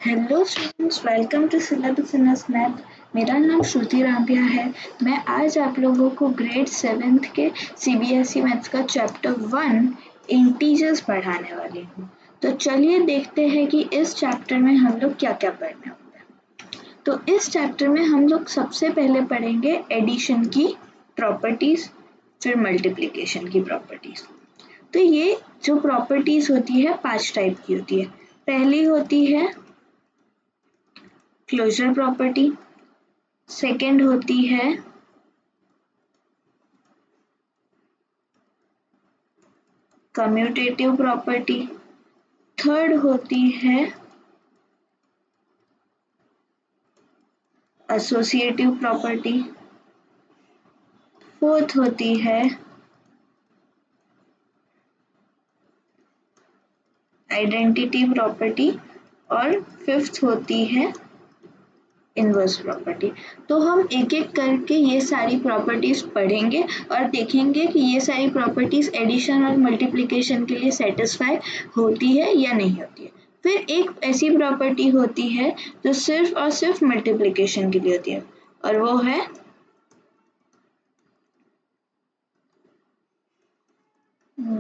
Hello students, welcome to syllabus in math. मेरा नाम श्रुति रामपिया है। मैं आज आप लोगों को ग्रेड 7th के सीबीएसई मैथ्स का चैप्टर 1 इंटीजर्स पढ़ाने वाली हूँ। तो चलिए देखते हैं कि इस चैप्टर में हम लोग क्या क्या पढ़ने वाले हैं। तो इस चैप्टर में हम लोग सबसे पहले पढ़ेंगे एडिशन की प्रॉपर्टीज, फिर मल्टीप्लिकेशन की प्रॉपर्टीज। तो ये जो प्रॉपर्टीज होती है 5 टाइप की होती है। पहली होती है क्लोजर प्रॉपर्टी, सेकंड होती है कम्यूटेटिव प्रॉपर्टी, थर्ड होती है एसोसिएटिव प्रॉपर्टी, फोर्थ होती है आइडेंटिटी प्रॉपर्टी और फिफ्थ होती है इनवर्स प्रॉपर्टी। तो हम एक एक करके ये सारी प्रॉपर्टीज पढ़ेंगे और देखेंगे कि ये सारी प्रॉपर्टीज एडिशन और मल्टीप्लिकेशन के लिए सेटिस्फाई होती है या नहीं होती है। फिर एक ऐसी प्रॉपर्टी होती है जो सिर्फ और सिर्फ मल्टीप्लिकेशन के लिए होती है और वो है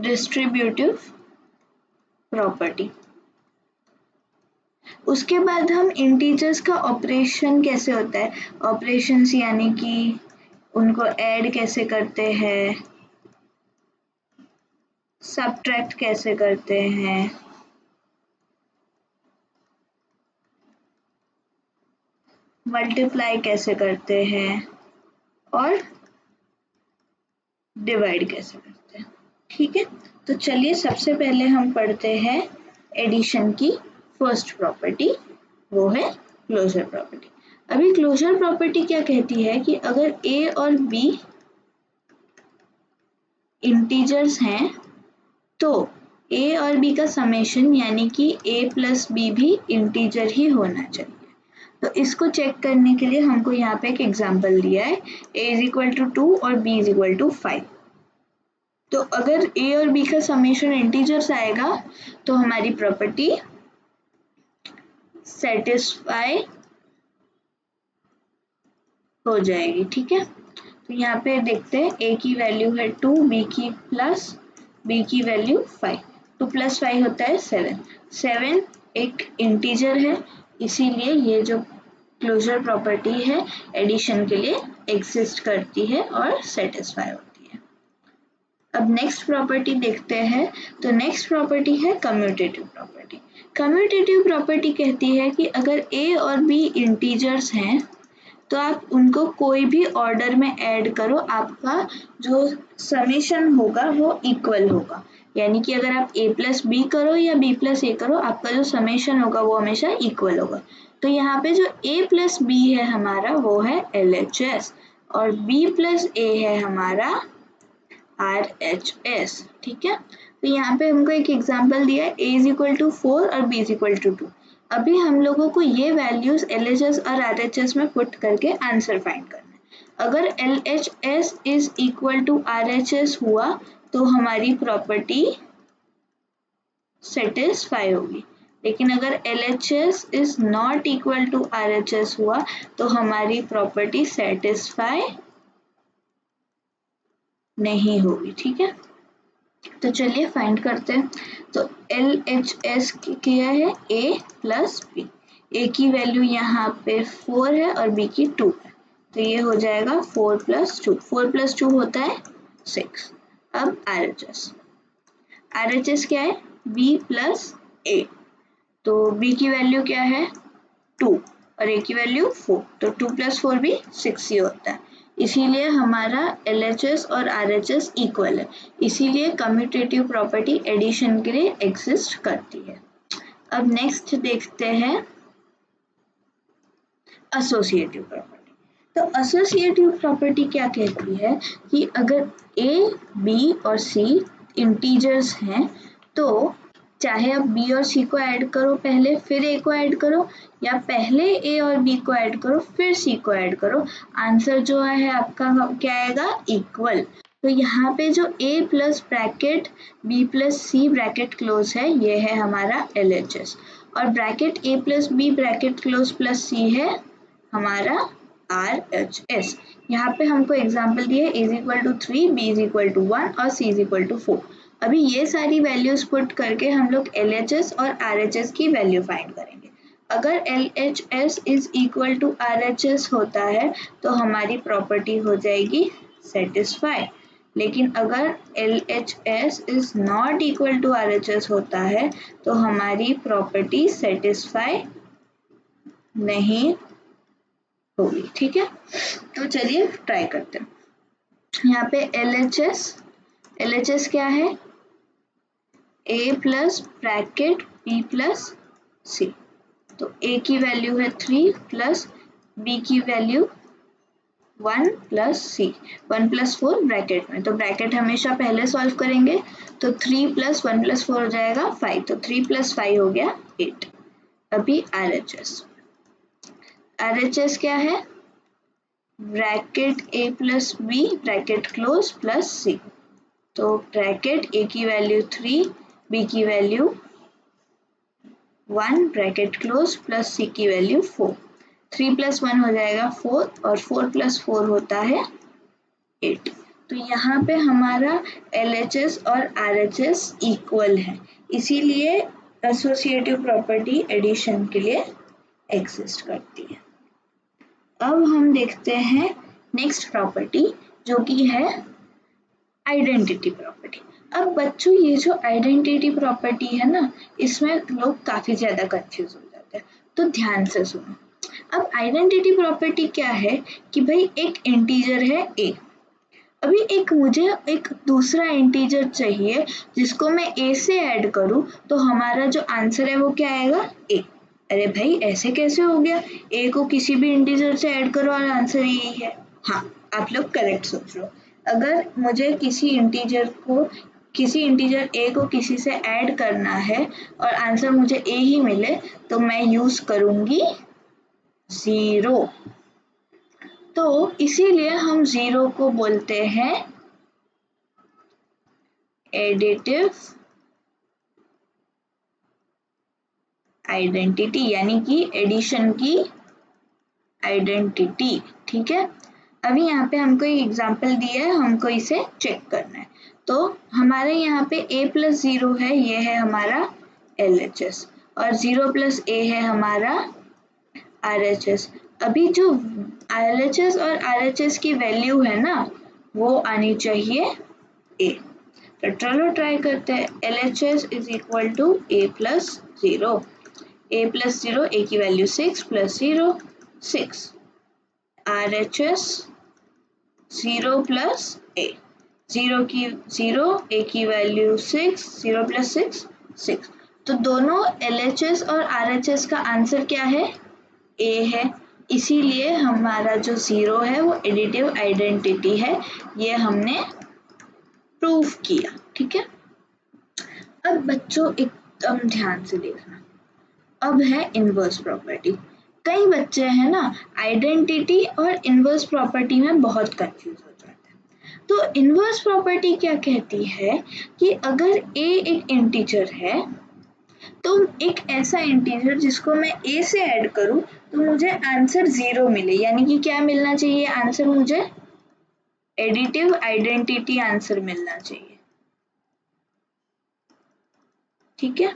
डिस्ट्रीब्यूटिव प्रॉपर्टी। उसके बाद हम इंटीजर्स का ऑपरेशन कैसे होता है, ऑपरेशंस यानी कि उनको ऐड कैसे करते हैं, सब्ट्रैक्ट कैसे करते हैं, मल्टीप्लाई कैसे करते हैं और डिवाइड कैसे करते हैं। ठीक है, तो चलिए सबसे पहले हम पढ़ते हैं एडिशन की फर्स्ट प्रॉपर्टी, वो है क्लोजर प्रॉपर्टी। अभी क्लोजर प्रॉपर्टी क्या कहती है कि अगर a और b इंटीजर्स हैं तो a और b का समेशन यानी कि a प्लस b भी इंटीजर ही होना चाहिए। तो इसको चेक करने के लिए हमको यहाँ पे एक एग्जांपल दिया है, a इज इक्वल टू 2 और b इज इक्वल टू 5। तो अगर a और b का समेशन इंटीजर्स आएगा तो हमारी प्रॉपर्टी सेटिस्फाई हो जाएगी। ठीक है, तो यहाँ पे देखते हैं a की वैल्यू है 2, b की वैल्यू 5। 2 + 5 होता है 7। 7 एक इंटीजर है, इसीलिए ये जो क्लोजर प्रॉपर्टी है एडिशन के लिए एग्जिस्ट करती है और सेटिस्फाई होती है। अब नेक्स्ट प्रॉपर्टी देखते हैं। तो नेक्स्ट प्रॉपर्टी है कम्यूटेटिव प्रॉपर्टी। कम्यूटेटिव प्रॉपर्टी कहती है कि अगर a और b इंटीजर्स हैं तो आप उनको कोई भी ऑर्डर में ऐड करो, आपका जो समेशन होगा वो इक्वल होगा। यानी कि अगर आप a प्लस बी करो या b प्लस a करो, आपका जो समेशन होगा वो हमेशा इक्वल होगा। तो यहाँ पे जो a प्लस b है हमारा वो है LHS और b प्लस a है हमारा RHS। ठीक है, तो यहाँ पे हमको एक एग्जांपल दिया है, a इज इक्वल टू 4 और b इज इक्वल टू 2। अभी हम लोगों को ये वैल्यूज LHS और RHS में पुट करके आंसर फाइंड करना है। अगर LHS is equal to RHS हुआ तो हमारी प्रॉपर्टी सेटिस्फाई होगी, लेकिन अगर LHS is not equal to RHS हुआ तो हमारी प्रॉपर्टी सेटिस्फाई नहीं होगी। ठीक है, तो चलिए फाइंड करते हैं। तो LHS क्या है, a प्लस b। a की वैल्यू यहाँ पे 4 है और b की 2 है, तो ये हो जाएगा 4 + 2। 4 + 2 होता है 6। अब RHS क्या है, b प्लस a। तो b की वैल्यू क्या है 2 और a की वैल्यू 4, तो 2 + 4 भी 6 ही होता है। इसीलिए हमारा LHS और RHS इक्वल है, इसीलिए कम्यूटेटिव प्रॉपर्टी एडिशन के लिए एग्जिस्ट करती है। अब नेक्स्ट देखते हैं एसोसिएटिव प्रॉपर्टी। तो एसोसिएटिव प्रॉपर्टी क्या कहती है कि अगर a, b और c इंटीजर्स हैं तो चाहे आप b और c को ऐड करो पहले फिर a को ऐड करो, या पहले a और b को ऐड करो फिर c को ऐड करो, आंसर जो है आपका क्या आएगा, इक्वल। तो यहाँ पे जो a plus bracket b plus c bracket close है ये है हमारा LHS और bracket a plus B bracket close plus c है हमारा RHS। यहाँ पे हमको एग्जाम्पल दिया है a is equal to 3, b is equal to 1 और c इज इक्वल टू 4। अभी ये सारी वैल्यूज पुट करके हम लोग LHS और RHS की वैल्यू फाइंड करेंगे। अगर LHS is equal to RHS होता है तो हमारी प्रॉपर्टी हो जाएगी सेटिस्फाई, लेकिन अगर LHS is not equal to RHS होता है तो हमारी प्रॉपर्टी सेटिस्फाई नहीं होगी। ठीक है, तो चलिए ट्राई करते हैं। यहाँ पे LHS क्या है, a plus bracket b plus c। तो a की वैल्यू है 3 प्लस b की value 1 plus c, 1 plus 4 bracket में, तो ब्रैकेट हमेशा पहले सॉल्व करेंगे, तो 3 प्लस 1 प्लस 4 हो जाएगा 5, तो 3 प्लस 5 हो गया 8। अभी RHS क्या है, bracket a plus b bracket close plus c। तो ब्रैकेट a की वैल्यू 3, b की value 1 bracket close plus c की वैल्यू 4। 3 प्लस 1 हो जाएगा 4 और 4 प्लस 4 होता है 8। तो यहाँ पे हमारा LHS और RHS इक्वल है, इसीलिए एसोसिएटिव प्रॉपर्टी एडिशन के लिए एग्जिस्ट करती है। अब हम देखते हैं नेक्स्ट प्रॉपर्टी जो कि है आइडेंटिटी प्रॉपर्टी। अब बच्चों ये जो आइडेंटिटी प्रॉपर्टी है ना, इसमें लोग काफी ज्यादा कंफ्यूज हो जाते हैं, तो ध्यान से सुनो। अब आइडेंटिटी प्रॉपर्टी क्या है कि भाई एक इंटीजर है a, अभी मुझे एक दूसरा इंटीजर चाहिए जिसको मैं a से ऐड करूं, तो हमारा जो आंसर है वो क्या आएगा, a। अरे भाई ऐसे कैसे हो गया, a को किसी भी इंटीजर से ऐड करो और आंसर यही है। हाँ, आप लोग करेक्ट सोच रहे हो। अगर मुझे किसी इंटीजर a को किसी से ऐड करना है और आंसर मुझे a ही मिले, तो मैं यूज करूंगी 0। तो इसीलिए हम 0 को बोलते हैं एडिटिव आइडेंटिटी, यानी कि एडिशन की आइडेंटिटी। ठीक है, अभी यहाँ पे हमको एक एग्जांपल दिया है, हमको इसे चेक करना है। तो हमारे यहाँ पे a प्लस 0 है, ये है हमारा LHS, और 0 प्लस a है हमारा RHS। अभी जो LHS और RHS की वैल्यू है ना, वो आनी चाहिए a। तो चलो ट्राई करते हैं। LHS is equal to a plus 0, a plus 0, a की value 6 plus 0 6, RHS 0 plus a, 0 की 0, a की वैल्यू 6, 0 प्लस 6 6। तो दोनों LHS और RHS का आंसर क्या है, a है, इसीलिए हमारा जो 0 है वो एडिटिव आइडेंटिटी है, ये हमने प्रूफ किया। ठीक है, अब बच्चों एकदम ध्यान से देखना, अब है इनवर्स प्रॉपर्टी। कई बच्चे हैं ना आइडेंटिटी और इनवर्स प्रॉपर्टी में बहुत कंफ्यूज हो जाते हैं। तो इनवर्स प्रॉपर्टी क्या कहती है कि अगर a एक इंटीजर है, तो एक ऐसा इंटीजर जिसको मैं a से ऐड करूं तो मुझे आंसर 0 मिले, यानी कि क्या मिलना चाहिए आंसर, मुझे एडिटिव आइडेंटिटी आंसर मिलना चाहिए। ठीक है,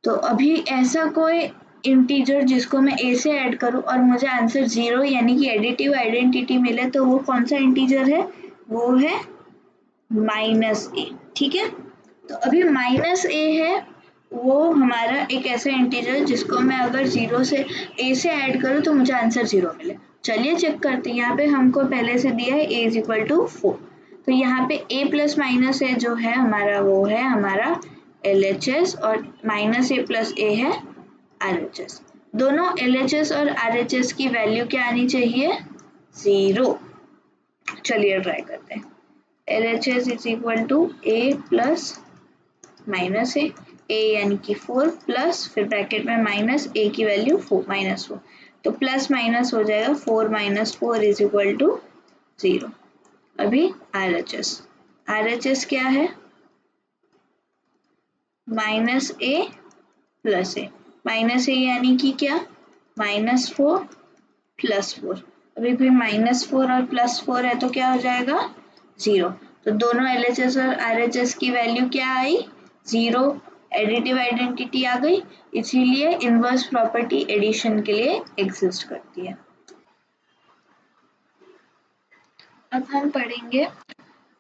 तो अभी ऐसा कोई इंटीजर जिसको मैं a से ऐड करूं और मुझे आंसर 0 यानी कि एडिटिव आइडेंटिटी मिले, तो वो कौन सा इंटीजर है, वो है -a। ठीक है, तो अभी -a है, वो हमारा एक ऐसा इंटीजर जिसको मैं अगर 0 से a से ऐड करूं तो मुझे आंसर 0 मिले। चलिए चेक करते हैं। यहाँ पे हमको पहले से दिया है a इज इक्वल टू 4, तो यहाँ पे a प्लस माइनस a जो है हमारा, वो है हमारा LHS, और -a प्लस a है RHS। दोनों LHS और RHS की वैल्यू क्या आनी चाहिए, 0। चलिए ट्राई करते हैं। LHS is equal to a plus minus a यानी कि 4 प्लस, फिर ब्रैकेट में माइनस a की वैल्यू 4 -4, तो प्लस माइनस हो जाएगा 4 - 4 इज इक्वल टू 0। अभी RHS क्या है, -a प्लस ए, माइनस ए यानी कि क्या, -4 + 4। अभी फिर -4 और +4 है तो क्या हो जाएगा 0। तो दोनों LHS और RHS की वैल्यू क्या आई 0, एडिटिव आइडेंटिटी आ गई, इसीलिए इनवर्स प्रॉपर्टी एडिशन के लिए एग्जिस्ट करती है। अब हम पढ़ेंगे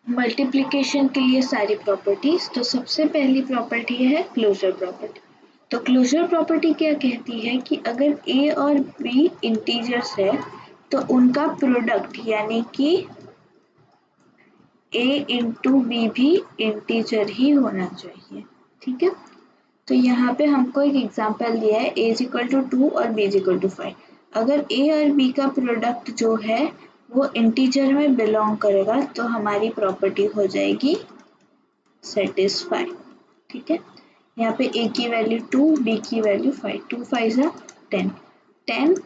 मल्टीप्लिकेशन के लिए सारी प्रॉपर्टीज। तो सबसे पहली प्रॉपर्टी है क्लोजर प्रॉपर्टी। तो क्लोजर प्रॉपर्टी क्या कहती है कि अगर a और b इंटीजर्स है तो उनका प्रोडक्ट यानी कि a इंटू बी भी इंटीजर ही होना चाहिए। ठीक है, तो यहाँ पे हमको एक एग्जांपल दिया है a = 2 और b = 5। अगर a और b का प्रोडक्ट जो है वो इंटीजर में बिलोंग करेगा तो हमारी प्रॉपर्टी हो जाएगी सेटिस्फाई। ठीक है, यहाँ पे a की वैल्यू 2, b की वैल्यू 5, 2 5 10, 10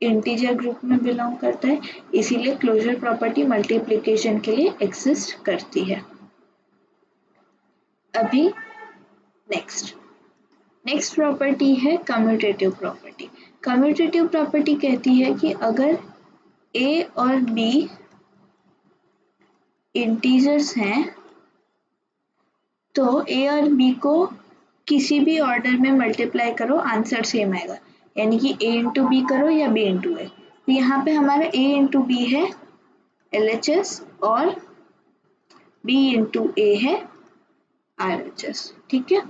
इंटीजर ग्रुप में बिलोंग करता है, इसीलिए क्लोजर प्रॉपर्टी मल्टीप्लिकेशन के लिए एग्जिस्ट करती है। अभी नेक्स्ट प्रॉपर्टी है कम्यूटेटिव प्रॉपर्टी। कम्यूटेटिव प्रॉपर्टी कहती है कि अगर a और b इंटीजर्स हैं तो a और b को किसी भी ऑर्डर में मल्टीप्लाई करो आंसर सेम आएगा, यानी कि a इंटू बी करो या b इंटू a। तो यहाँ पे हमारा a इंटू बी है LHS और b इंटू a है RHS। ठीक है,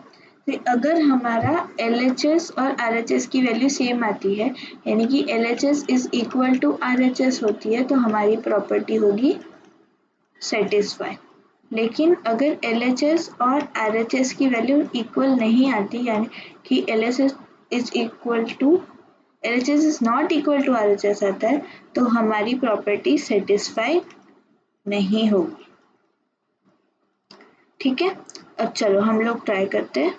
तो अगर हमारा LHS और RHS की वैल्यू सेम आती है यानी कि LHS is equal to RHS होती है तो हमारी प्रॉपर्टी होगी सेटिस्फाई। लेकिन अगर LHS और RHS की वैल्यू इक्वल नहीं आती यानी कि LHS is not equal to RHS आता है तो हमारी प्रॉपर्टी सेटिस्फाई नहीं होगी। ठीक है, अब चलो हम लोग ट्राई करते हैं।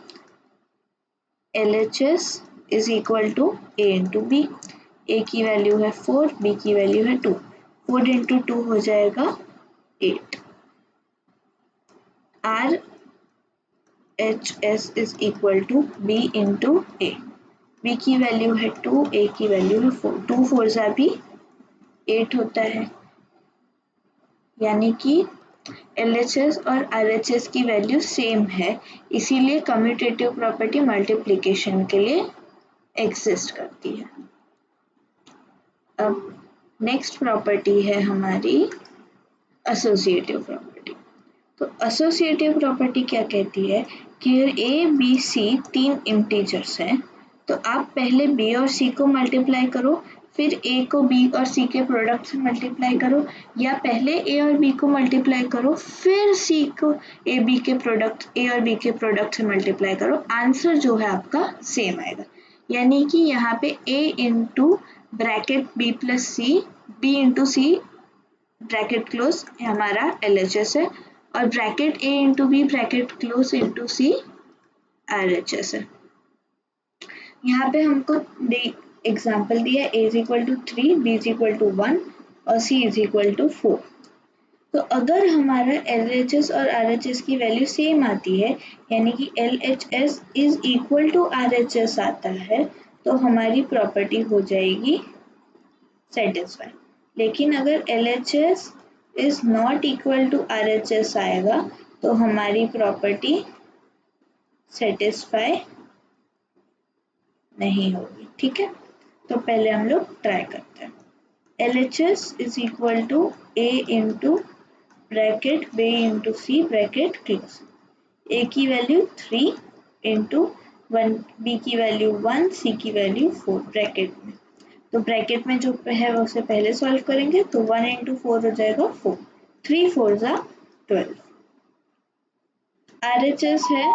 LHS is equal to a into b, a की वैल्यू है 4, b की वैल्यू है 2, 4 इंटू 2 हो जाएगा 8। RHS is equal to b into a, b की वैल्यू है 2, a की वैल्यू है 4, 2 4 भी 8 होता है, यानी कि LHS और RHS की वैल्यू सेम है, इसीलिए कम्यूटेटिव प्रॉपर्टी मल्टीप्लिकेशन के लिए एग्जिस्ट करती है। अब नेक्स्ट प्रॉपर्टी है हमारी एसोसिएटिव प्रॉपर्टी। तो एसोसिएटिव प्रॉपर्टी क्या कहती है कि अगर a, b, c 3 इंटीजर्स हैं तो आप पहले b और c को मल्टीप्लाई करो, फिर a को b और c के प्रोडक्ट से मल्टीप्लाई करो, या पहले a और b को मल्टीप्लाई करो फिर c को a और b के प्रोडक्ट से मल्टीप्लाई करो, आंसर जो है आपका सेम आएगा। यानी कि यहाँ पे a into bracket b plus c, b into c bracket close हमारा LHS है और bracket a into b bracket close into c RHS है। यहाँ पे हमको एग्जाम्पल दिया a is equal to 3, b is equal to 1 और c इज इक्वल टू 4। तो अगर हमारा LHS और RHS की वैल्यू सेम आती है यानी कि LHS is equal to RHS आता है तो हमारी प्रॉपर्टी हो जाएगी सेटिस्फाई। लेकिन अगर LHS is not equal to RHS आएगा तो हमारी प्रॉपर्टी सेटिस्फाई नहीं होगी। ठीक है, तो पहले हम लोग ट्राई करते हैं। LHS is equal to a into bracket b into c bracket close, a की वैल्यू 3 इंटू 1, b की वैल्यू 1, c की वैल्यू 4 ब्रैकेट में। तो ब्रैकेट में जो है वो उसे पहले सॉल्व करेंगे तो 1 इंटू 4 हो जाएगा 4, 3 4 12। RHS है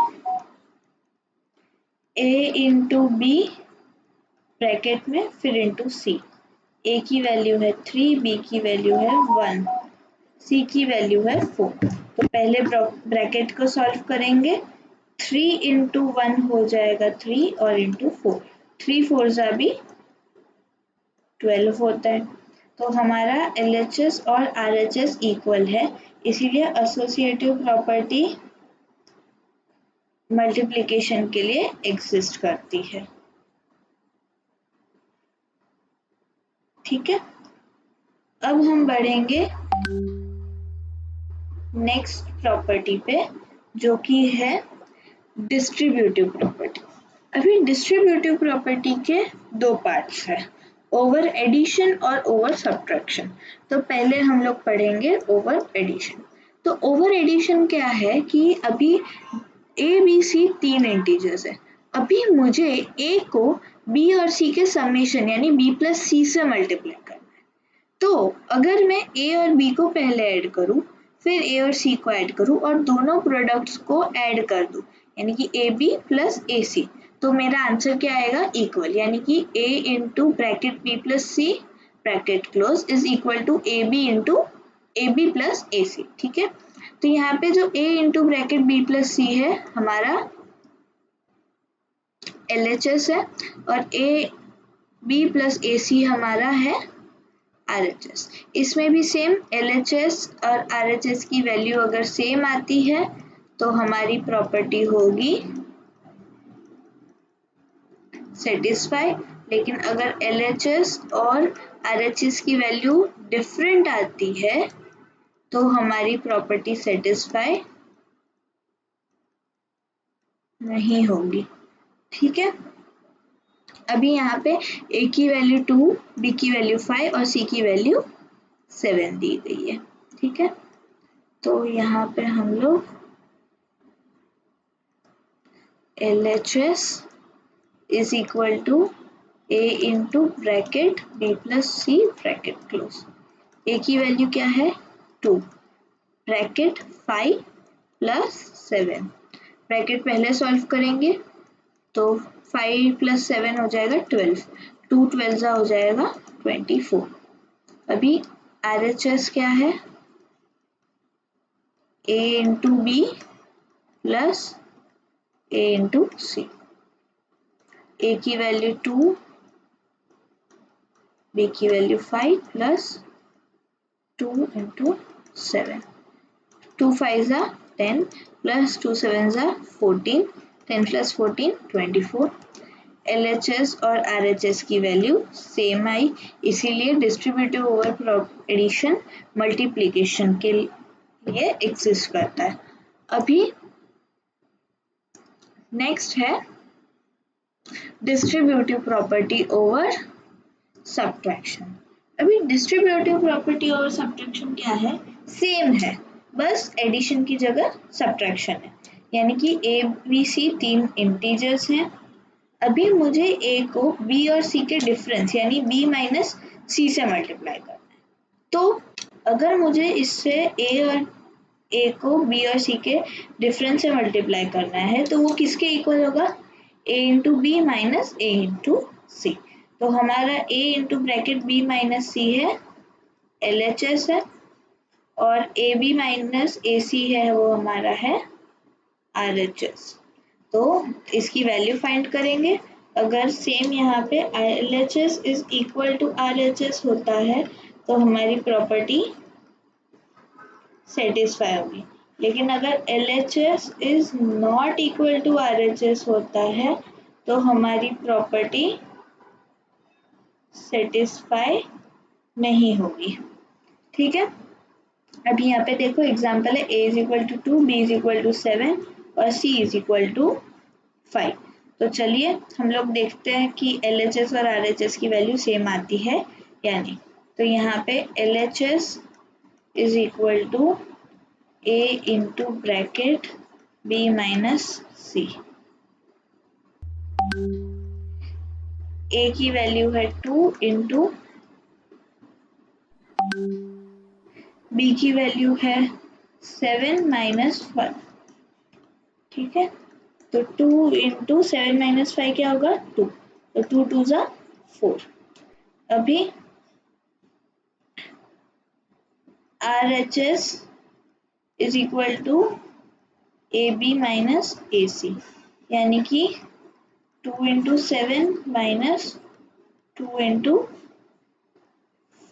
a इंटू बी ब्रैकेट में फिर इंटू c, a की वैल्यू है 3, b की वैल्यू है 1, c की वैल्यू है 4। तो पहले ब्रैकेट को सॉल्व करेंगे, 3 इंटू 1 हो जाएगा 3 और इंटू 4, 3 4 भी 12 होता है। तो हमारा LHS और RHS इक्वल है, इसीलिए एसोसिएटिव प्रॉपर्टी मल्टीप्लिकेशन के लिए एग्जिस्ट करती है। ठीक है, अब हम बढ़ेंगे नेक्स्ट प्रॉपर्टी पे, जो कि है डिस्ट्रीब्यूटिव प्रॉपर्टी। अभी डिस्ट्रीब्यूटिव प्रॉपर्टी के दो पार्ट्स हैं, ओवर एडिशन और ओवर सब्ट्रैक्शन। तो पहले हम लोग पढ़ेंगे ओवर एडिशन। तो ओवर एडिशन क्या है कि अभी ए बी सी तीन इंटीजर्स है, अभी मुझे ए को बी और सी के समेशन यानी बी प्लस सी से मल्टीप्लाई करना है। तो अगर मैं ए और बी को पहले ऐड करूं, फिर ए और सी को ऐड करूं और दोनों प्रोडक्ट्स को ऐड कर दूं, यानी कि ए बी प्लस ए सी, तो मेरा आंसर क्या आएगा, इक्वल, यानी कि a into bracket b plus c bracket close is equal to a b into a b plus a c. ठीक है, तो यहाँ पे जो a into bracket b plus c है हमारा LHS है, और ए बी प्लस ए सी हमारा है RHS। इसमें भी सेम LHS और RHS की वैल्यू अगर सेम आती है तो हमारी प्रॉपर्टी होगी सेटिस्फाई, लेकिन अगर LHS और RHS की वैल्यू डिफरेंट आती है तो हमारी प्रॉपर्टी सेटिस्फाई नहीं होगी। ठीक है, अभी यहाँ पे ए की वैल्यू 2, बी की वैल्यू 5 और सी की वैल्यू 7 दी गई है। ठीक है, तो यहाँ पे हम लोग LHS is equal to a into bracket b plus c bracket close. A की वैल्यू क्या है 2, ब्रैकेट 5 प्लस 7, ब्रैकेट पहले सॉल्व करेंगे तो 5 प्लस 7 हो जाएगा 12, 2 12 हो जाएगा 24। अभी RHS क्या है, A into B plus A into C. A की वैल्यू 2, B की वैल्यू 5 प्लस 2 इंटू 7, 2 5 जा 10 प्लस 2 7 जा 14, 10 प्लस 14 24। LHS और RHS की वैल्यू सेम आई, इसीलिए डिस्ट्रीब्यूटिव ओवर एडिशन मल्टीप्लिकेशन के लिए एग्जिस्ट करता है। अभी नेक्स्ट है डिस्ट्रीब्यूटिव प्रॉपर्टी ओवर सब्ट्रैक्शन। अभी डिस्ट्रीब्यूटिव प्रॉपर्टी ओवर सब्ट्रैक्शन क्या है, सेम है, बस एडिशन की जगह सब्ट्रैक्शन है, यानी कि ए बी सी तीन इंटीजर्स हैं। अभी मुझे a को b और c के डिफरेंस यानी b माइनस c से मल्टीप्लाई करना है। तो अगर मुझे इससे a को b और c के डिफरेंस से मल्टीप्लाई करना है तो वो किसके इक्वल होगा, a into b minus a into c. तो हमारा a into bracket b minus c है LHS है, और a b minus a c है वो हमारा है RHS। तो इसकी वैल्यू फाइंड करेंगे, अगर सेम यहाँ पे LHS is equal to RHS होता है तो हमारी प्रॉपर्टी सेटिस्फाई होगी, लेकिन अगर LHS is not equal to RHS होता है तो हमारी प्रॉपर्टी सेटिस्फाई नहीं होगी। ठीक है, अभी यहाँ पे देखो एग्जाम्पल है a is equal to 2, b is equal to 7 और c इज इक्वल टू 5। तो चलिए हम लोग देखते हैं कि LHS और RHS की वैल्यू सेम आती है या नहीं। तो यहाँ पे LHS is equal to a into bracket b minus c. a की वैल्यू है 2 इंटू b की वैल्यू है 7 माइनस 5। ठीक है, तो 2 इंटू 7 माइनस 5 क्या होगा 2, तो 2 2 जा 4। अभी RHS is equal to a b minus a c, यानी कि 2 इंटू 7 माइनस 2 इंटू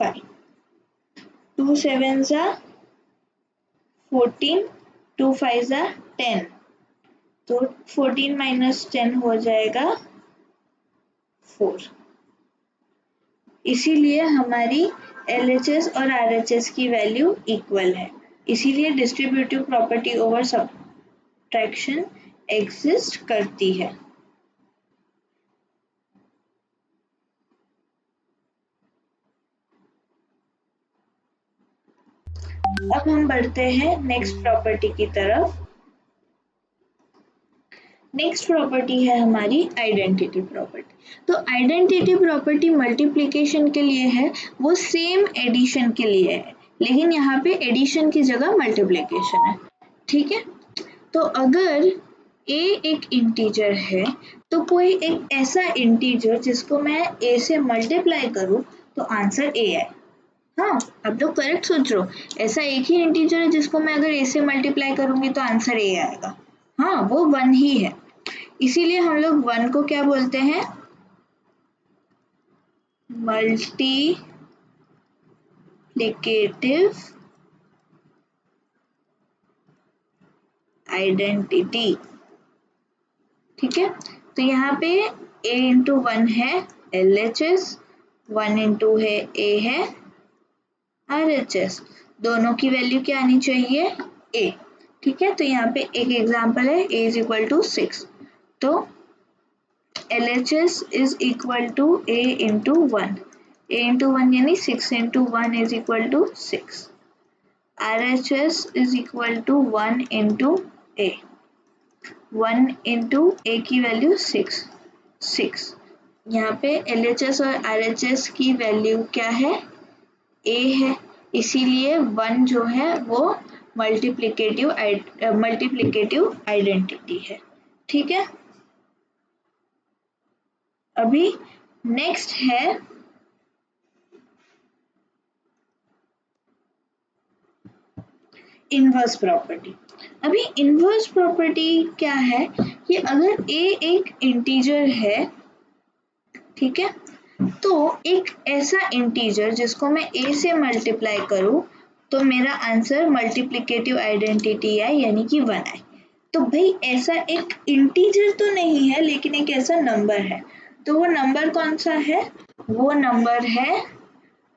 5, 2 7 जा 14, 2 5 जा 10, तो 14 माइनस 10 हो जाएगा 4। इसीलिए हमारी LHS और RHS की वैल्यू इक्वल है, इसीलिए distributive property over subtraction exist करती है। अब हम बढ़ते हैं नेक्स्ट प्रॉपर्टी की तरफ। नेक्स्ट प्रॉपर्टी है हमारी आइडेंटिटी प्रॉपर्टी। तो आइडेंटिटी प्रॉपर्टी मल्टीप्लिकेशन के लिए है, वो सेम एडिशन के लिए है, लेकिन यहाँ पे एडिशन की जगह मल्टीप्लिकेशन है। ठीक है, तो अगर a एक इंटीजर है तो कोई एक ऐसा इंटीजर जिसको मैं a से मल्टीप्लाई करूँ तो आंसर a है। हाँ, अब लोग करेक्ट सोच रहे हो, ऐसा एक ही इंटीजर है जिसको मैं अगर a से मल्टीप्लाई करूंगी तो आंसर a आएगा। हाँ, वो 1 ही है, इसीलिए हम लोग 1 को क्या बोलते हैं, मल्टीप्लिकेटिव आइडेंटिटी। ठीक है, तो यहाँ पे a इंटू 1 है LHS, 1 इंटू है a है RHS, दोनों की वैल्यू क्या आनी चाहिए a। ठीक है, तो यहाँ पे एक एग्जांपल है a इज इक्वल टू 6, तो LHS is equal to a into 1, a into 1 यानी 6 into 1 is equal to 6, RHS is equal to 1 into a, 1 into a की वैल्यू 6। यहाँ पे LHS और RHS की वैल्यू क्या है, a है, इसीलिए 1 जो है वो मल्टीप्लिकेटिव आइडेंटिटी है। ठीक है, अभी नेक्स्ट है इनवर्स प्रॉपर्टी। अभी इनवर्स प्रॉपर्टी क्या है कि अगर a एक इंटीजर है, ठीक है, तो एक ऐसा इंटीजर जिसको मैं a से मल्टीप्लाई करूं तो मेरा आंसर मल्टीप्लिकेटिव आइडेंटिटी है, यानी कि 1 है। तो भाई ऐसा एक इंटीजर तो नहीं है, लेकिन एक ऐसा नंबर है, तो वो नंबर कौन सा है, वो नंबर है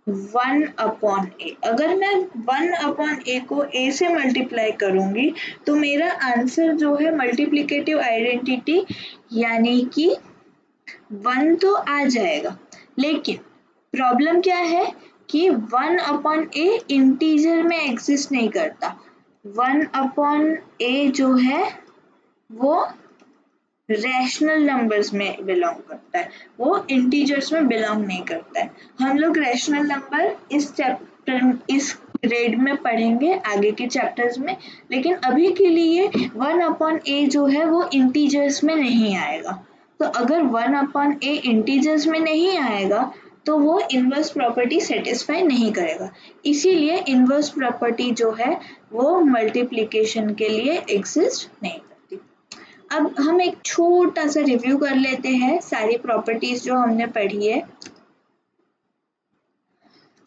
1 अपॉन ए। अगर मैं 1 अपॉन ए को a से मल्टीप्लाई करूंगी तो मेरा आंसर जो है मल्टीप्लिकेटिव आइडेंटिटी यानी कि 1 तो आ जाएगा, लेकिन प्रॉब्लम क्या है कि 1 अपॉन ए इंटीजर में एग्जिस्ट नहीं करता। 1 अपॉन ए जो है वो रैशनल नंबर्स में बिलोंग करता है, वो इंटीजर्स में बिलोंग नहीं करता है। हम लोग रैशनल नंबर इस ग्रेड में पढ़ेंगे आगे के चैप्टर्स में, लेकिन अभी के लिए 1 अपॉन ए जो है वो इंटीजर्स में नहीं आएगा। तो अगर 1 अपॉन ए इंटीजर्स में नहीं आएगा तो वो इनवर्स प्रॉपर्टी सेटिस्फाई नहीं करेगा, इसीलिए इनवर्स प्रॉपर्टी जो है वो मल्टीप्लिकेशन के लिए एग्जिस्ट नहीं करती। अब हम एक छोटा सा रिव्यू कर लेते हैं सारी प्रॉपर्टीज जो हमने पढ़ी है।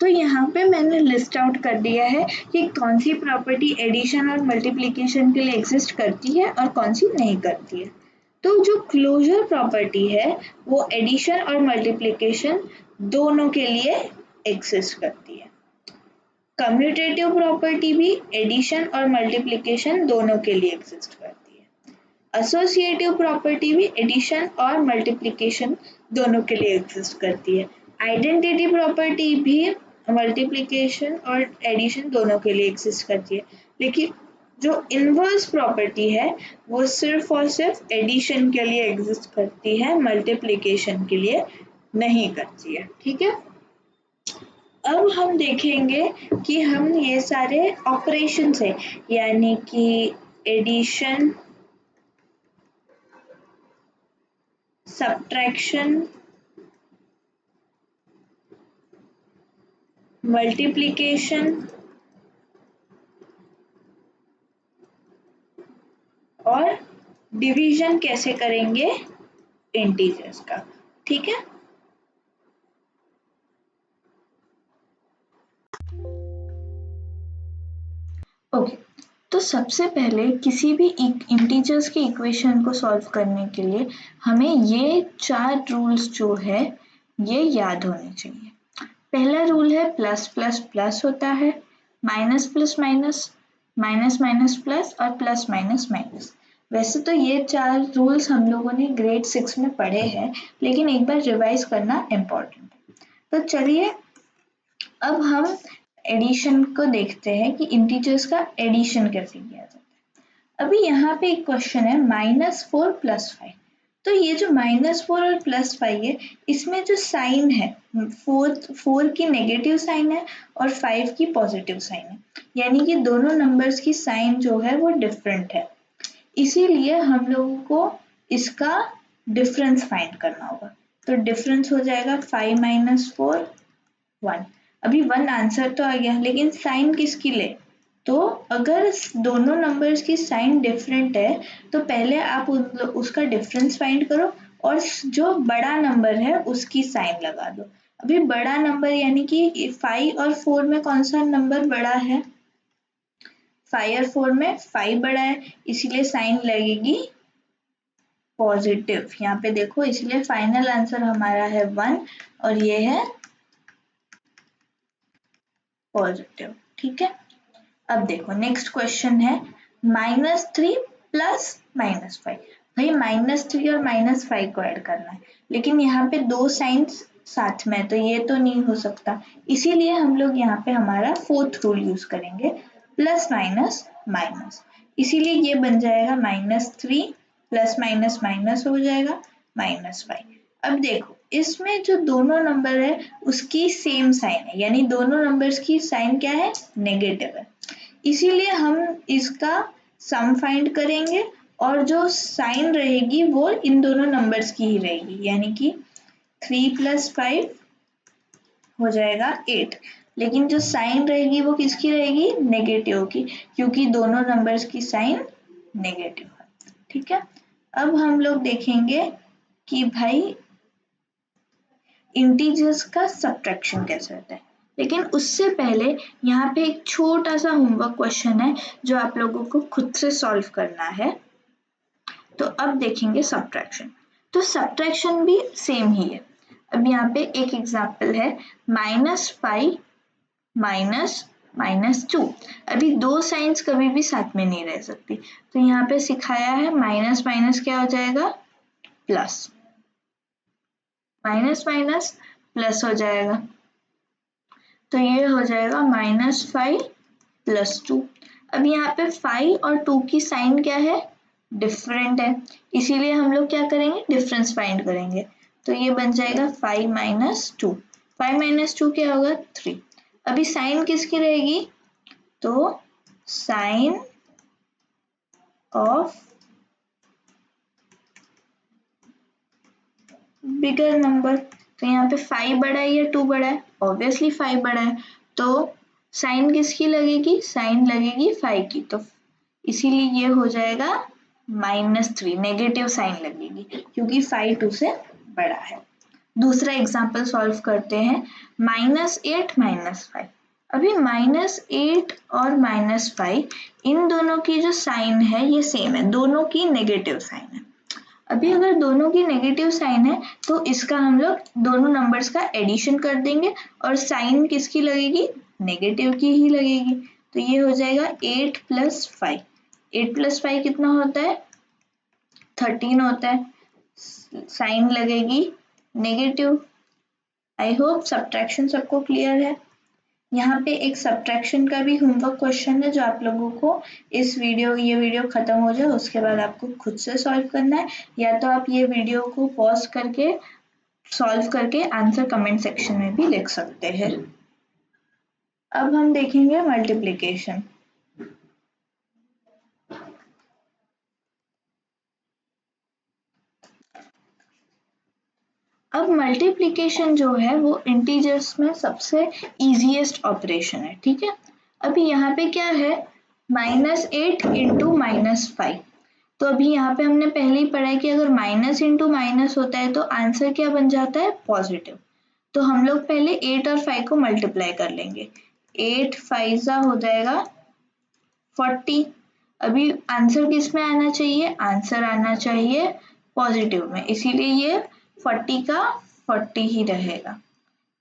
तो यहाँ पे मैंने लिस्ट आउट कर दिया है कि कौन सी प्रॉपर्टी एडिशन और मल्टीप्लिकेशन के लिए एग्जिस्ट करती है और कौन सी नहीं करती है। तो जो क्लोजर प्रॉपर्टी है वो एडिशन और मल्टीप्लिकेशन दोनों के लिए एग्जिस्ट करती है। कम्यूटेटिव प्रॉपर्टी भी एडिशन और मल्टीप्लिकेशन दोनों के लिए एग्जिस्ट करती है। एसोसिएटिव प्रॉपर्टी भी एडिशन और मल्टीप्लिकेशन दोनों के लिए एग्जिस्ट करती है। आइडेंटिटी प्रॉपर्टी भी मल्टीप्लिकेशन और एडिशन दोनों के लिए एग्जिस्ट करती है, लेकिन जो इनवर्स प्रॉपर्टी है वो सिर्फ और सिर्फ एडिशन के लिए एग्जिस्ट करती है, मल्टीप्लिकेशन के लिए नहीं करती है। ठीक है, अब हम देखेंगे कि हम ये सारे ऑपरेशंस है, यानी कि एडिशन, सब्ट्रैक्शन, मल्टीप्लिकेशन और डिवीजन कैसे करेंगे इंटीजर्स का। ठीक है, ओके, तो तो सबसे पहले किसी भी इंटीजर्स के इक्वेशन को सॉल्व करने के लिए हमें ये 4 रूल्स जो है ये याद होने चाहिए। पहला रूल है प्लस प्लस प्लस होता है, minus plus minus, minus minus plus और प्लस माइनस माइनस। वैसे तो ये 4 रूल्स हम लोगों ने ग्रेड 6 में पढ़े हैं, लेकिन एक बार रिवाइज करना इम्पोर्टेंट है। तो चलिए अब हम एडिशन को देखते हैं कि इंटीजर्स का एडिशन कैसे किया जाता है। अभी यहाँ पे एक क्वेश्चन है -4 + 5। तो ये जो -4 और +5 है, इसमें जो साइन है 4 की नेगेटिव साइन है और 5 की पॉजिटिव साइन है, यानी कि दोनों नंबर्स की साइन जो है वो डिफरेंट है। इसीलिए हम लोगों को इसका डिफरेंस फाइंड करना होगा। तो डिफरेंस हो जाएगा 5 - 4 1। अभी 1 आंसर तो आ गया, लेकिन साइन किसकी ले? तो अगर दोनों नंबर्स की साइन डिफरेंट है तो पहले आप उसका डिफरेंस फाइंड करो और जो बड़ा नंबर है उसकी साइन लगा दो। अभी बड़ा नंबर यानी कि 5 और 4 में कौन सा नंबर बड़ा है? 5 और 4 में 5 बड़ा है, इसीलिए साइन लगेगी पॉजिटिव। यहाँ पे देखो, इसलिए फाइनल आंसर हमारा है 1 और ये है पॉजिटिव। ठीक है, अब देखो नेक्स्ट क्वेश्चन है -3 + -5। भाई -3 और -5 को ऐड करना है, लेकिन यहाँ पे दो साइंस साथ में, तो ये तो नहीं हो सकता। इसीलिए हम लोग यहाँ पे हमारा 4th रूल यूज करेंगे, प्लस माइनस माइनस। इसीलिए ये बन जाएगा -3 प्लस माइनस माइनस हो जाएगा -5। अब देखो इसमें जो दोनों नंबर है उसकी सेम साइन है, यानी दोनों नंबर्स की साइन क्या है? नेगेटिव है। इसीलिए हम इसका सम फाइंड करेंगे और जो साइन रहेगी वो इन दोनों नंबर्स की ही रहेगी, यानी कि 3 + 5 हो जाएगा 8। लेकिन जो साइन रहेगी वो किसकी रहेगी? नेगेटिव की, क्योंकि दोनों नंबर्स की साइन नेगेटिव है। ठीक है, अब हम लोग देखेंगे कि भाई इंटीजर्स का सब्ट्रैक्शन कैसे होता है। लेकिन उससे पहले यहाँ पे एक छोटा सा होमवर्क क्वेश्चन है जो आप लोगों को खुद से सॉल्व करना है। तो अब देखेंगे सब्ट्रैक्शन। तो सब्ट्रैक्शन भी सेम ही है। अब यहाँ पे एक एग्जाम्पल है -5 - -2। अभी दो साइंस कभी भी साथ में नहीं रह सकती, तो यहाँ पे सिखाया है माइनस माइनस क्या हो जाएगा? प्लस, माइनस माइनस प्लस हो जाएगा, तो ये हो जाएगा -5 + 2। अब यहाँ पे 5 और 2 की साइन क्या है? डिफरेंट है, इसीलिए हम लोग क्या करेंगे? डिफरेंस फाइंड करेंगे। तो ये बन जाएगा 5 - 2। 5 - 2 क्या होगा? 3। अभी साइन किसकी रहेगी? तो साइन ऑफ बिगर नंबर। तो यहाँ पे 5 बड़ा है या 2 बड़ा है? ऑब्वियसली 5 बड़ा है, तो साइन किसकी लगेगी? साइन लगेगी 5 की, तो इसीलिए ये हो जाएगा -3, नेगेटिव साइन लगेगी क्योंकि 5 2 से बड़ा है। दूसरा एग्जाम्पल सॉल्व करते हैं, -8 - 5। अभी -8 और -5 इन दोनों की जो साइन है ये सेम है, दोनों की नेगेटिव साइन है। अभी अगर दोनों की नेगेटिव साइन है तो इसका हम लोग दोनों नंबर्स का एडिशन कर देंगे और साइन किसकी लगेगी? नेगेटिव की ही लगेगी। तो ये हो जाएगा 8 + 5। 8 + 5 कितना होता है? 13 होता है, साइन लगेगी नेगेटिव। आई होप सब्ट्रैक्शन सबको क्लियर है। यहाँ पे एक सब्ट्रैक्शन का भी होमवर्क क्वेश्चन है जो आप लोगों को ये वीडियो खत्म हो जाए उसके बाद आपको खुद से सॉल्व करना है, या तो आप ये वीडियो को पॉज करके सॉल्व करके आंसर कमेंट सेक्शन में भी लिख सकते हैं। अब हम देखेंगे मल्टीप्लिकेशन। अब मल्टीप्लिकेशन जो है वो इंटीजर्स में सबसे इजीएस्ट ऑपरेशन है। ठीक है, अभी यहाँ पे क्या है? -8 × -5। तो अभी यहाँ पे हमने पहले ही पढ़ा है कि अगर माइनस इंटू माइनस होता है तो आंसर क्या बन जाता है? पॉजिटिव। तो हम लोग पहले 8 और 5 को मल्टीप्लाई कर लेंगे। 8 5 हो जाएगा 40, अभी आंसर किस में आना चाहिए, आंसर आना चाहिए पॉजिटिव में, इसीलिए ये 40 का 40 ही रहेगा।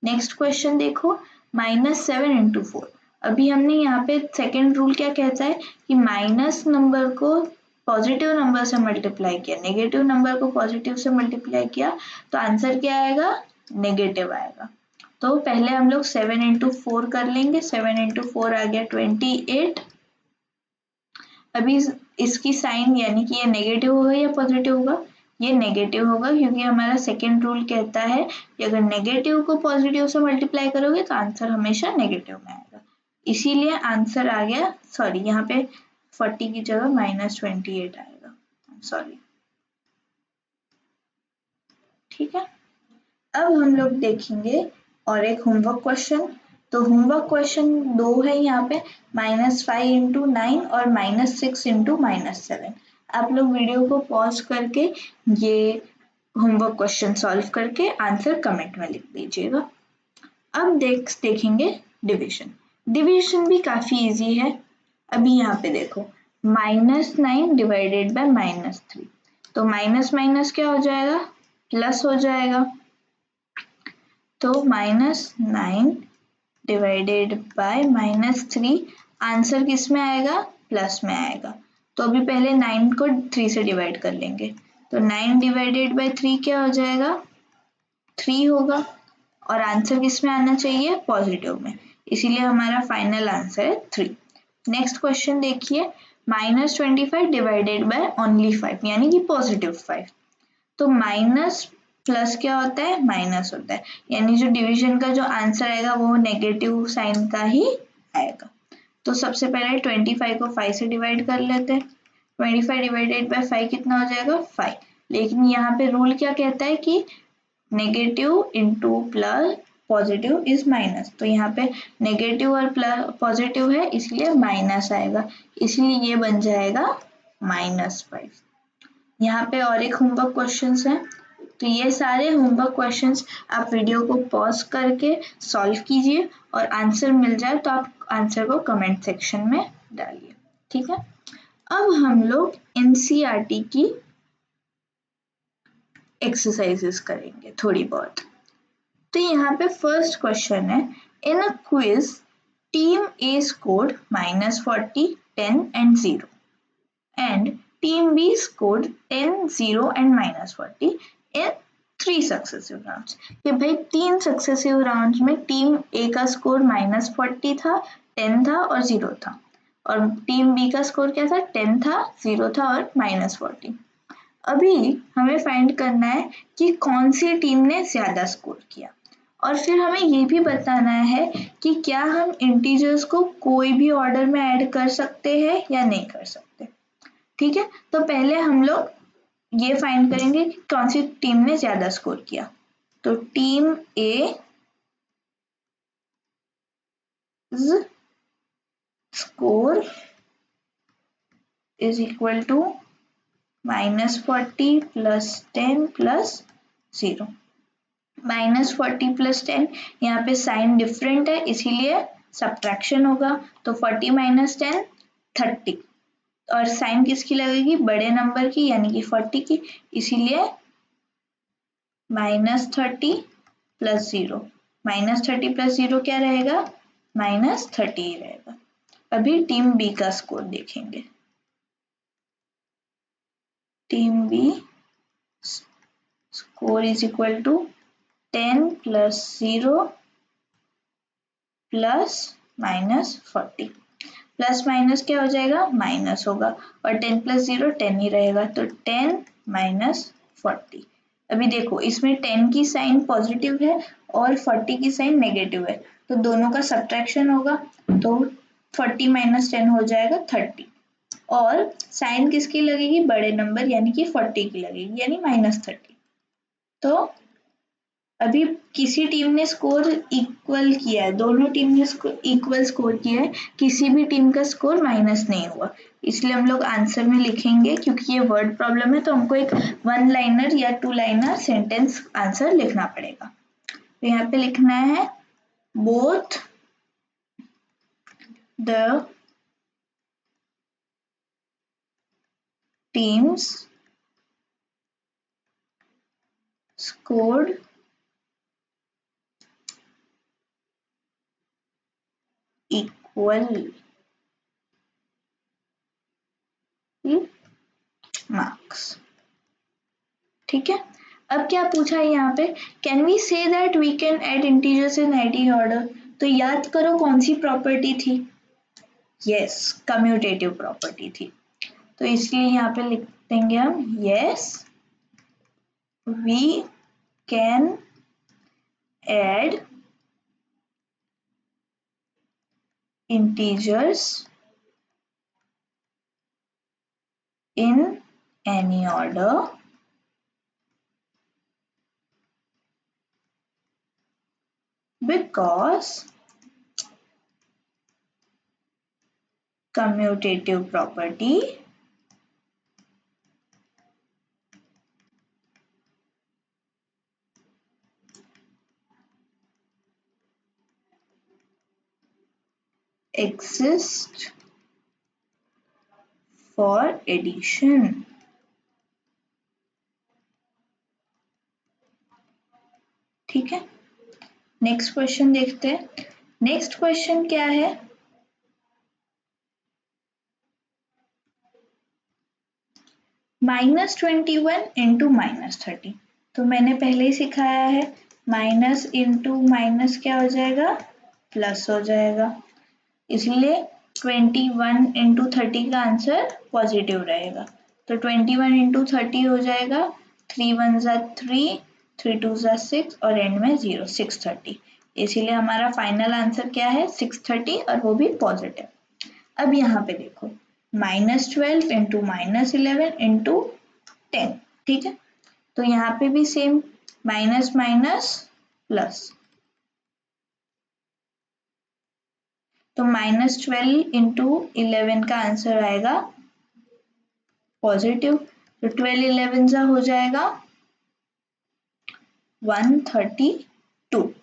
नेक्स्ट क्वेश्चन देखो, -7 इंटू 4। अभी हमने यहाँ पे सेकेंड रूल क्या कहता है कि माइनस नंबर को पॉजिटिव नंबर से मल्टीप्लाई किया, नेगेटिव नंबर को पॉजिटिव से मल्टीप्लाई किया तो आंसर क्या आएगा, नेगेटिव आएगा। तो पहले हम लोग 7 इंटू 4 कर लेंगे, 7 इंटू 4 आ गया 28। अभी इसकी साइन यानी कि ये नेगेटिव होगा या पॉजिटिव होगा, ये नेगेटिव होगा क्योंकि हमारा सेकेंड रूल कहता है कि अगर नेगेटिव को पॉजिटिव से मल्टीप्लाई करोगे तो आंसर हमेशा नेगेटिव में आएगा, इसीलिए आंसर आ गया, सॉरी यहाँ पे 40 की जगह -28 आएगा, सॉरी। ठीक है, अब हम लोग देखेंगे और एक होमवर्क क्वेश्चन। तो होमवर्क क्वेश्चन दो है यहाँ पे, -5 इंटू 9 और -6 इंटू -7। आप लोग वीडियो को पॉज करके ये होमवर्क क्वेश्चन सॉल्व करके आंसर कमेंट में लिख दीजिएगा। अब देखेंगे डिवीजन। डिवीजन भी काफी इजी है। अभी यहाँ पे देखो, -9 डिवाइडेड बाय -3, तो माइनस माइनस क्या हो जाएगा, प्लस हो जाएगा। तो -9 डिवाइडेड बाय -3 आंसर किस में आएगा, प्लस में आएगा। तो अभी पहले 9 को 3 से डिवाइड कर लेंगे, तो 9 डिवाइडेड बाय 3 क्या हो जाएगा, 3 होगा, और आंसर किस में आना चाहिए, पॉजिटिव में, इसीलिए हमारा फाइनल आंसर है 3। नेक्स्ट क्वेश्चन देखिए, -25 डिवाइडेड बाय ओनली 5 यानी कि +5। तो माइनस प्लस क्या होता है, माइनस होता है, यानी जो डिवीजन का जो आंसर आएगा वो नेगेटिव साइन का ही आएगा। तो सबसे पहले 25 को 5 से डिवाइड कर लेते हैं, 25 डिवाइडेड बाय 5 कितना हो जाएगा, 5। लेकिन यहाँ पे रूल क्या कहता है कि negative into plus positive is minus, तो यहाँ पे नेगेटिव और प्लस पॉजिटिव है इसलिए माइनस आएगा, इसलिए ये बन जाएगा -5। यहाँ पे और एक होमवर्क क्वेश्चंस है, तो ये सारे होमवर्क क्वेश्चंस आप वीडियो को पॉज करके सॉल्व कीजिए और आंसर मिल जाए तो आप आंसर को कमेंट सेक्शन में डालिए। ठीक है, अब हम लोग एनसीईआरटी की एक्सरसाइजेस करेंगे थोड़ी बहुत। तो यहाँ पे फर्स्ट क्वेश्चन है, in a quiz team a scored -40, 10 and 0 and team B scored 10, 0 and -40 in 3 successive rounds। कि भाई 3 सक्सेसिव राउंड्स में टीम ए का स्कोर -40 था, 10 था और 0 था, और टीम बी का स्कोर क्या था, 10 था, 0 था और -40। अभी हमें फाइंड करना है कि कौन सी टीम ने ज्यादा स्कोर किया, और फिर हमें ये भी बताना है कि क्या हम इंटीजर्स को कोई भी ऑर्डर में ऐड कर सकते हैं या नहीं कर सकते। ठीक है, तो पहले हम लोग ये फाइंड करेंगे कि कौन सी टीम ने ज्यादा स्कोर किया। तो team A score is equal to -40 + 10 + 0। -40 + 10 यहाँ पे साइन डिफरेंट है इसीलिए सब्ट्रैक्शन होगा, तो 40 - 10 30, और साइन किसकी लगेगी, बड़े नंबर की यानी कि 40 की, इसीलिए -30 + 0, -30 + 0 क्या रहेगा, -30 ही रहेगा। अभी टीम बी का स्कोर देखेंगे, team B score is equal to 10 + 0 + -40, plus minus क्या हो जाएगा, माइनस होगा, और 10 + 0 10 ही रहेगा, तो 10 - 40। अभी देखो इसमें 10 की साइन पॉजिटिव है और 40 की साइन नेगेटिव है, तो दोनों का सब्ट्रैक्शन होगा, तो 40 - 10 हो जाएगा 30, और साइन किसकी लगेगी, बड़े नंबर यानी कि 40 की लगेगी यानी -30। तो अभी किसी टीम ने स्कोर इक्वल किया है, दोनों टीम ने इक्वल स्कोर किया है, किसी भी टीम का स्कोर माइनस नहीं हुआ, इसलिए हम लोग आंसर में लिखेंगे, क्योंकि ये वर्ड प्रॉब्लम है तो हमको एक 1 लाइनर या 2 लाइनर सेंटेंस आंसर लिखना पड़ेगा। तो यहाँ पे लिखना है, both the teams scored equal marks। ठीक है, अब क्या पूछा है यहाँ पे, can we say that we can add integers in any order. तो याद करो कौन सी प्रॉपर्टी थी, यस कम्यूटेटिव प्रॉपर्टी थी। तो इसलिए यहाँ पे लिख देंगे हम yes we can add integers in any order because commutative property exists for addition। ठीक है, नेक्स्ट क्वेश्चन देखते हैं। नेक्स्ट क्वेश्चन क्या है, -21 इंटू -30। तो मैंने पहले ही सिखाया है माइनस इंटू माइनस क्या हो जाएगा, प्लस हो जाएगा, इसलिए 21 इंटू 30 का आंसर पॉजिटिव रहेगा। तो 21 इंटू 30 हो जाएगा 3 1 ज़ा 3, 3 2 ज़ा 6 और एंड में 0, 630। इसीलिए हमारा फाइनल आंसर क्या है 630 और वो भी पॉजिटिव। अब यहाँ पे देखो -12 इंटू -11 इंटू 10। ठीक है, तो यहाँ पे भी सेम माइनस माइनस प्लस, तो -12 इंटू 11 का आंसर आएगा पॉजिटिव। तो 12 11 ज़ा हो जाएगा 132।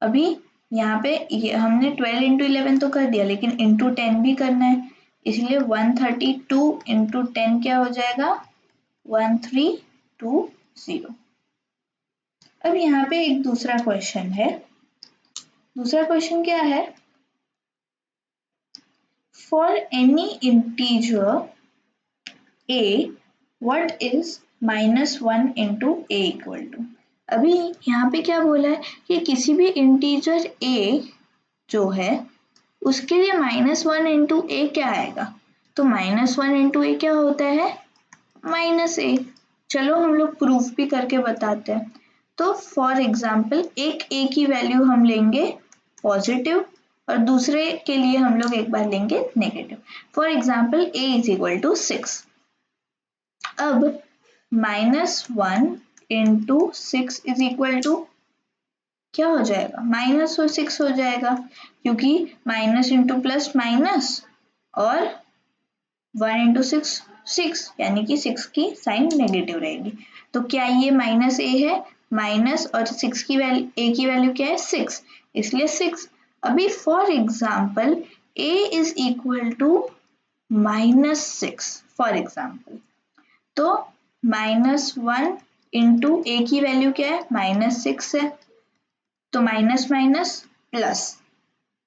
अभी यहाँ पे हमने 12 इंटू 11 तो कर दिया, लेकिन इंटू 10 भी करना है, इसलिए 132 इंटू 10 क्या हो जाएगा 1320। अब यहाँ पे एक दूसरा क्वेश्चन है। दूसरा क्वेश्चन क्या है, for any integer a what is -1 into a equal to। अभी यहाँ पे क्या बोला है कि किसी भी इंटीजर a जो है उसके लिए -1 इंटू ए क्या आएगा। तो -1 इंटू ए क्या होता है -a। चलो हम लोग प्रूफ भी करके बताते हैं। तो फॉर एग्जाम्पल एक a की वैल्यू हम लेंगे पॉजिटिव और दूसरे के लिए हम लोग एक बार लेंगे negative. For example a is equal to 6। अब -1 इंटू 6 इज इक्वल टू क्या हो जाएगा, -6 हो जाएगा, क्योंकि माइनस इंटू प्लस माइनस और 1 इंटू 6 6, यानी कि 6 की साइन नेगेटिव रहेगी। तो क्या ये -a है, माइनस और 6 की वैल्यू a की वैल्यू क्या है 6, इसलिए 6। अभी for example a is equal to -6 for example, तो -1 इंटू a की वैल्यू क्या है -6 है, तो माइनस माइनस प्लस,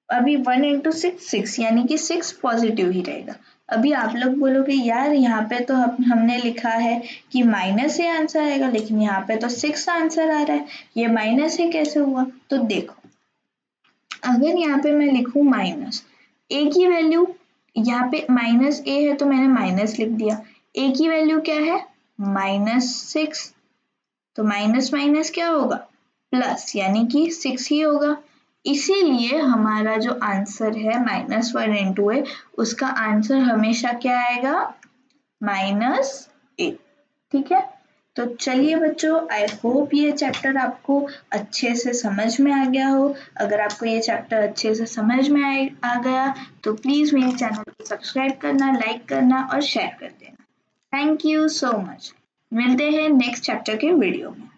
अभी 1 इंटू 6 6, यानी कि 6 पॉजिटिव ही रहेगा। अभी आप लोग बोलोगे यार यहाँ पे तो हमने लिखा है कि माइनस से आंसर आएगा, लेकिन यहाँ पे तो 6 आंसर आ रहा है, ये माइनस से कैसे हुआ। तो देखो अगर यहाँ पे मैं लिखूँ माइनस ए की वैल्यू, यहाँ पे माइनस ए है तो मैंने माइनस लिख दिया, ए की वैल्यू क्या है -6, तो माइनस माइनस क्या होगा प्लस, यानी कि 6 ही होगा। इसीलिए हमारा जो आंसर है -1 इंटू ए, उसका आंसर हमेशा क्या आएगा -a। ठीक है, तो चलिए बच्चों, आई होप ये चैप्टर आपको अच्छे से समझ में आ गया हो। अगर आपको ये चैप्टर अच्छे से समझ में आ गया तो प्लीज़ मेरे चैनल को सब्सक्राइब करना, लाइक करना और शेयर कर देना। Thank you so much. मिलते हैं नेक्स्ट चैप्टर के वीडियो में।